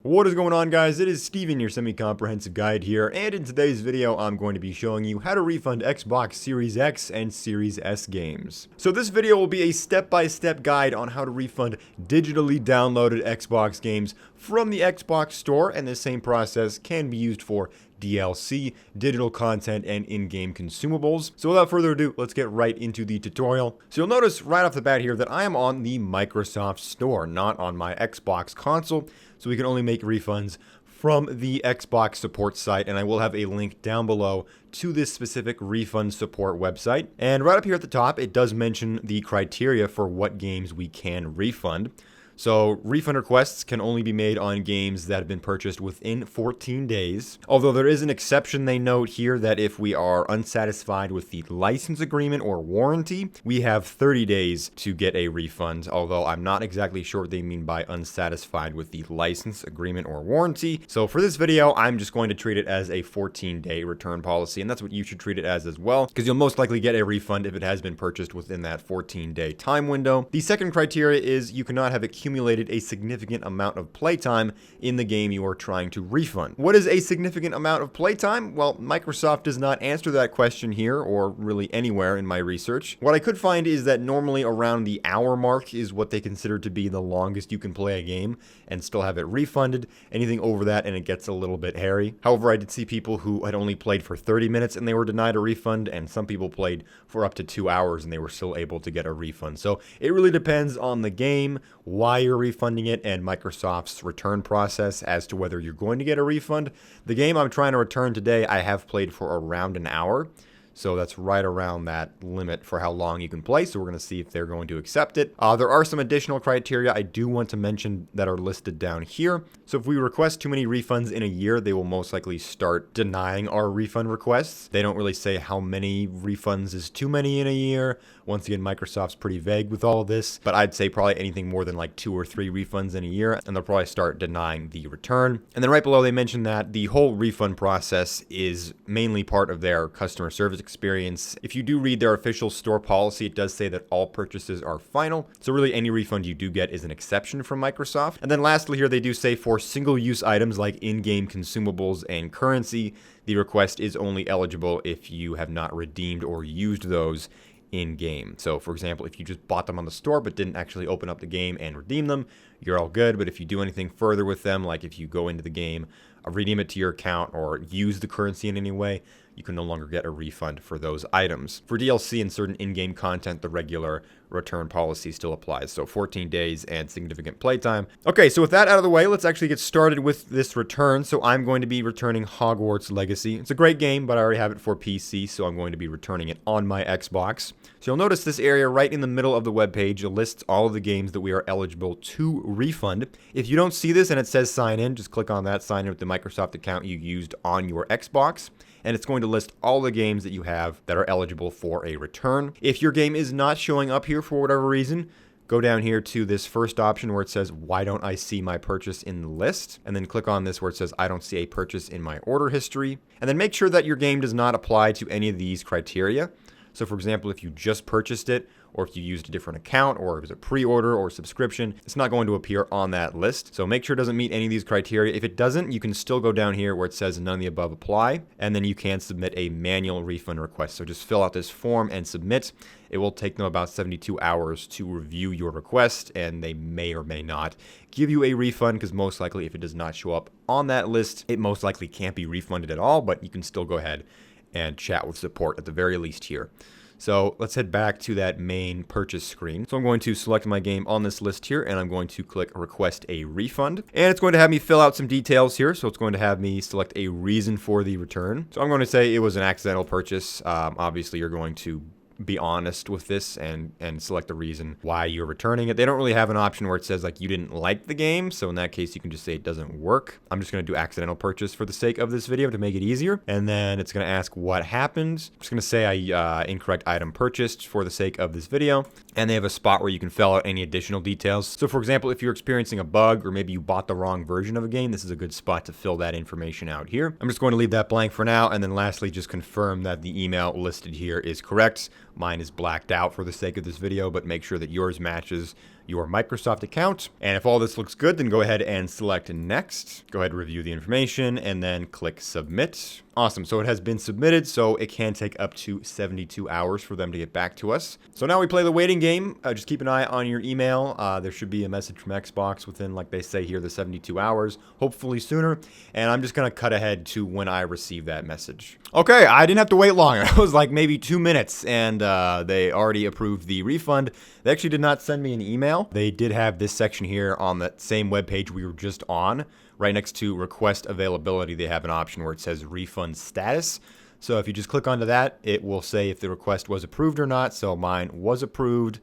What is going on, guys? It is Steven, your semi-comprehensive guide here, and in today's video I'm going to be showing you how to refund Xbox Series X and Series S games. So this video will be a step-by-step guide on how to refund digitally downloaded Xbox games from the Xbox Store, and the same process can be used for DLC, digital content, and in-game consumables. So without further ado, let's get right into the tutorial. So you'll notice right off the bat here that I am on the Microsoft Store, not on my Xbox console, so we can only make refunds from the Xbox support site, and I will have a link down below to this specific refund support website. And right up here at the top, it does mention the criteria for what games we can refund. So refund requests can only be made on games that have been purchased within 14 days. Although there is an exception they note here that if we are unsatisfied with the license agreement or warranty, we have 30 days to get a refund. Although I'm not exactly sure what they mean by unsatisfied with the license agreement or warranty. So for this video, I'm just going to treat it as a 14-day return policy. And that's what you should treat it as well, because you'll most likely get a refund if it has been purchased within that 14-day time window. The second criteria is you cannot have accumulated a significant amount of playtime in the game you are trying to refund. What is a significant amount of playtime? Well, Microsoft does not answer that question here or really anywhere in my research. What I could find is that normally around the hour mark is what they consider to be the longest you can play a game and still have it refunded. Anything over that and it gets a little bit hairy. However, I did see people who had only played for 30 minutes and they were denied a refund, and some people played for up to 2 hours and they were still able to get a refund. So it really depends on the game, why you're refunding it, and Microsoft's return process as to whether you're going to get a refund. The game I'm trying to return today, I have played for around an hour. So that's right around that limit for how long you can play. So we're going to see if they're going to accept it. There are some additional criteria I do want to mention that are listed down here. So if we request too many refunds in a year, they will most likely start denying our refund requests. They don't really say how many refunds is too many in a year. Once again, Microsoft's pretty vague with all of this, but I'd say probably anything more than like 2 or 3 refunds in a year, and they'll probably start denying the return. And then right below, they mention that the whole refund process is mainly part of their customer service experience. If you do read their official store policy, it does say that all purchases are final. So really any refund you do get is an exception from Microsoft. And then lastly here, they do say for single-use items like in-game consumables and currency, the request is only eligible if you have not redeemed or used those in-game. So for example, if you just bought them on the store but didn't actually open up the game and redeem them, you're all good. But if you do anything further with them, like if you go into the game, redeem it to your account, or use the currency in any way, you can no longer get a refund for those items. For DLC and certain in-game content, the regular return policy still applies. So 14 days and significant playtime. Okay, so with that out of the way, let's actually get started with this return. So I'm going to be returning Hogwarts Legacy. It's a great game, but I already have it for PC, so I'm going to be returning it on my Xbox. So you'll notice this area right in the middle of the webpage lists all of the games that we are eligible to refund. If you don't see this and it says sign in, just click on that, sign in with the Microsoft account you used on your Xbox, and it's going to list all the games that you have that are eligible for a return. If your game is not showing up here for whatever reason, go down here to this first option where it says, why don't I see my purchase in the list? And then click on this where it says, I don't see a purchase in my order history. And then make sure that your game does not apply to any of these criteria. So for example, if you just purchased it, or if you used a different account, or it was a pre-order or subscription, it's not going to appear on that list. So make sure it doesn't meet any of these criteria. If it doesn't, you can still go down here where it says none of the above apply, and then you can submit a manual refund request. So just fill out this form and submit. It will take them about 72 hours to review your request, and they may or may not give you a refund, because most likely if it does not show up on that list, it most likely can't be refunded at all, but you can still go ahead and chat with support at the very least here. So let's head back to that main purchase screen. So I'm going to select my game on this list here, and I'm going to click request a refund. And it's going to have me fill out some details here. So it's going to have me select a reason for the return. So I'm going to say it was an accidental purchase. Obviously, you're going to be honest with this and select the reason why you're returning it. They don't really have an option where it says like you didn't like the game, so in that case you can just say it doesn't work. I'm just going to do accidental purchase for the sake of this video to make it easier, and then it's going to ask what happened. I'm just going to say I incorrect item purchased for the sake of this video, and they have a spot where you can fill out any additional details. So for example, if you're experiencing a bug or maybe you bought the wrong version of a game, this is a good spot to fill that information out here. I'm just going to leave that blank for now, and then lastly just confirm that the email listed here is correct. Mine is blacked out for the sake of this video, but make sure that yours matches your Microsoft account. And if all this looks good, then go ahead and select next. Go ahead and review the information and then click submit. Awesome. So it has been submitted, so it can take up to 72 hours for them to get back to us. So now we play the waiting game. Just keep an eye on your email. There should be a message from Xbox within, like they say here, the 72 hours, hopefully sooner. And I'm just going to cut ahead to when I receive that message. Okay, I didn't have to wait long. It was like maybe 2 minutes, and they already approved the refund. They actually did not send me an email. They did have this section here on that same webpage we were just on. Right next to request availability, they have an option where it says refund status. So if you just click onto that, it will say if the request was approved or not. So mine was approved.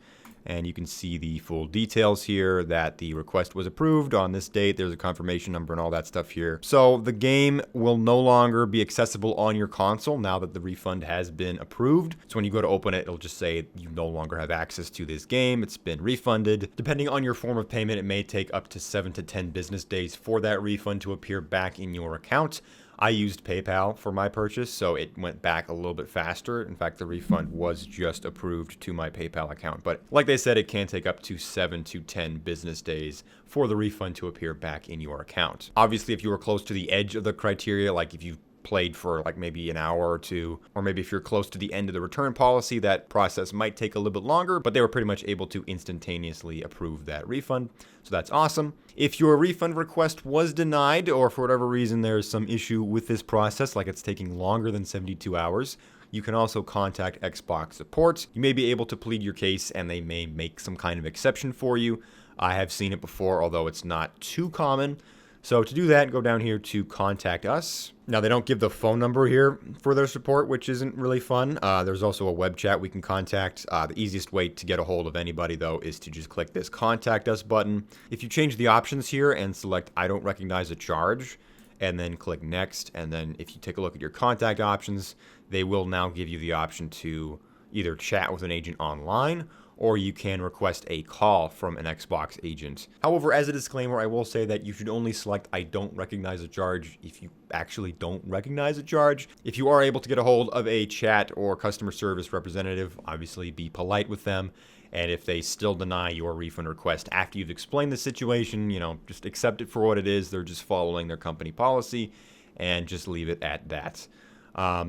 And you can see the full details here that the request was approved on this date. There's a confirmation number and all that stuff here. So the game will no longer be accessible on your console now that the refund has been approved. So when you go to open it, it'll just say you no longer have access to this game. It's been refunded. Depending on your form of payment, it may take up to 7 to 10 business days for that refund to appear back in your account. I used PayPal for my purchase, so it went back a little bit faster. In fact, the refund was just approved to my PayPal account. But like they said, it can take up to 7 to 10 business days for the refund to appear back in your account. Obviously, if you were close to the edge of the criteria, like if you played for like maybe an hour or two, or maybe if you're close to the end of the return policy, that process might take a little bit longer, but they were pretty much able to instantaneously approve that refund. So that's awesome. If your refund request was denied, or for whatever reason there's some issue with this process, like it's taking longer than 72 hours, you can also contact Xbox support. You may be able to plead your case and they may make some kind of exception for you. I have seen it before, although it's not too common. So to do that, go down here to contact us. Now, they don't give the phone number here for their support, which isn't really fun. There's also a web chat we can contact. The easiest way to get a hold of anybody, though, is to just click this contact us button. If you change the options here and select I don't recognize a charge, and then click next, and then if you take a look at your contact options, they will now give you the option to either chat with an agent online, or you can request a call from an Xbox agent. However, as a disclaimer, I will say that you should only select I don't recognize a charge if you actually don't recognize a charge. If you are able to get a hold of a chat or customer service representative, obviously be polite with them. And if they still deny your refund request after you've explained the situation, you know, just accept it for what it is. They're just following their company policy, and just leave it at that.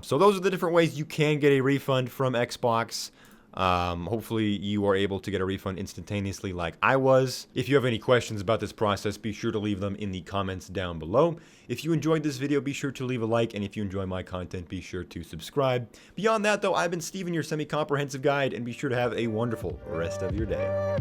So those are the different ways you can get a refund from Xbox. Hopefully you are able to get a refund instantaneously like I was. If you have any questions about this process, be sure to leave them in the comments down below. If you enjoyed this video, be sure to leave a like, and if you enjoy my content, be sure to subscribe. Beyond that, though, I've been Steven, your semi-comprehensive guide, and be sure to have a wonderful rest of your day.